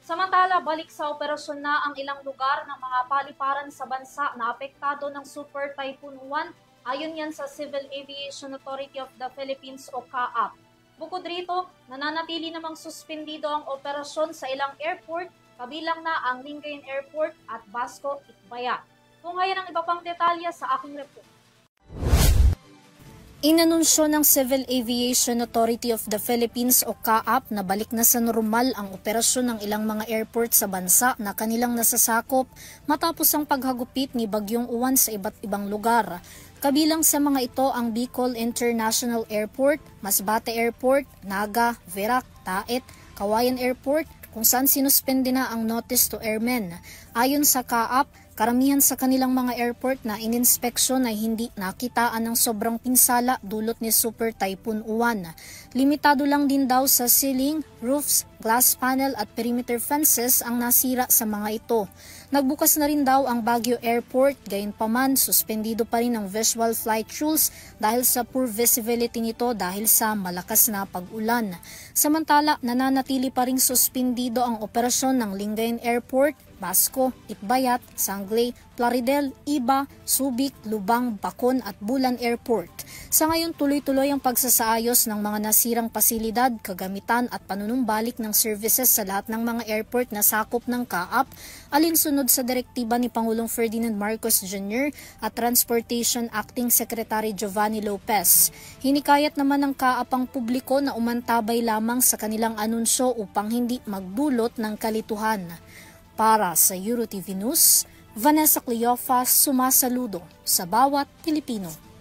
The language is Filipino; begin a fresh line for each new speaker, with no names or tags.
Samantala, balik sa operasyon na ang ilang lugar ng mga paliparan sa bansa na apektado ng Super Typhoon Uwan, ayon yan sa Civil Aviation Authority of the Philippines o CAAP. Bukod rito, nananatili namang suspendido ang operasyon sa ilang airport, kabilang na ang Lingayen Airport at Basco Itbaya. Kung ngayon ang iba pang detalye sa aking report.
Inanunsyo ng Civil Aviation Authority of the Philippines o CAAP na balik na sa normal ang operasyon ng ilang mga airport sa bansa na kanilang nasasakop matapos ang paghagupit ni Bagyong Uwan sa iba't ibang lugar. Kabilang sa mga ito ang Bicol International Airport, Masbate Airport, Naga, Verac, Taet, Kawayan Airport, kung saan sinuspende na ang notice to airmen. Ayon sa CAAP, karamihan sa kanilang mga airport na ininspeksyon ay hindi nakitaan ng sobrang pinsala dulot ni Super Typhoon Uwan. Limitado lang din daw sa ceiling, roofs, glass panel at perimeter fences ang nasira sa mga ito. Nagbukas na rin daw ang Baguio Airport, gayunpaman suspendido pa rin ang visual flight rules dahil sa poor visibility nito dahil sa malakas na pag-ulan. Samantala, nananatili pa rin suspendido ang operasyon ng Lingayen Airport, Basco, Itbayat, Sangley, Plaridel, Iba, Subic, Lubang, Bacon at Bulan Airport. Sa ngayon, tuloy-tuloy ang pagsasaayos ng mga nasirang pasilidad, kagamitan at panunumbalik ng services sa lahat ng mga airport na sakop ng CAAP, alinsunod sa direktiba ni Pangulong Ferdinand Marcos Jr. at Transportation Acting Secretary Giovanni Lopez. Hinikayat naman ng CAAP ang publiko na umantabay lamang sa kanilang anunsyo upang hindi magdulot ng kalituhan. Para sa EuroTV News, Vanessa Cleofas sumasaludo sa bawat Pilipino.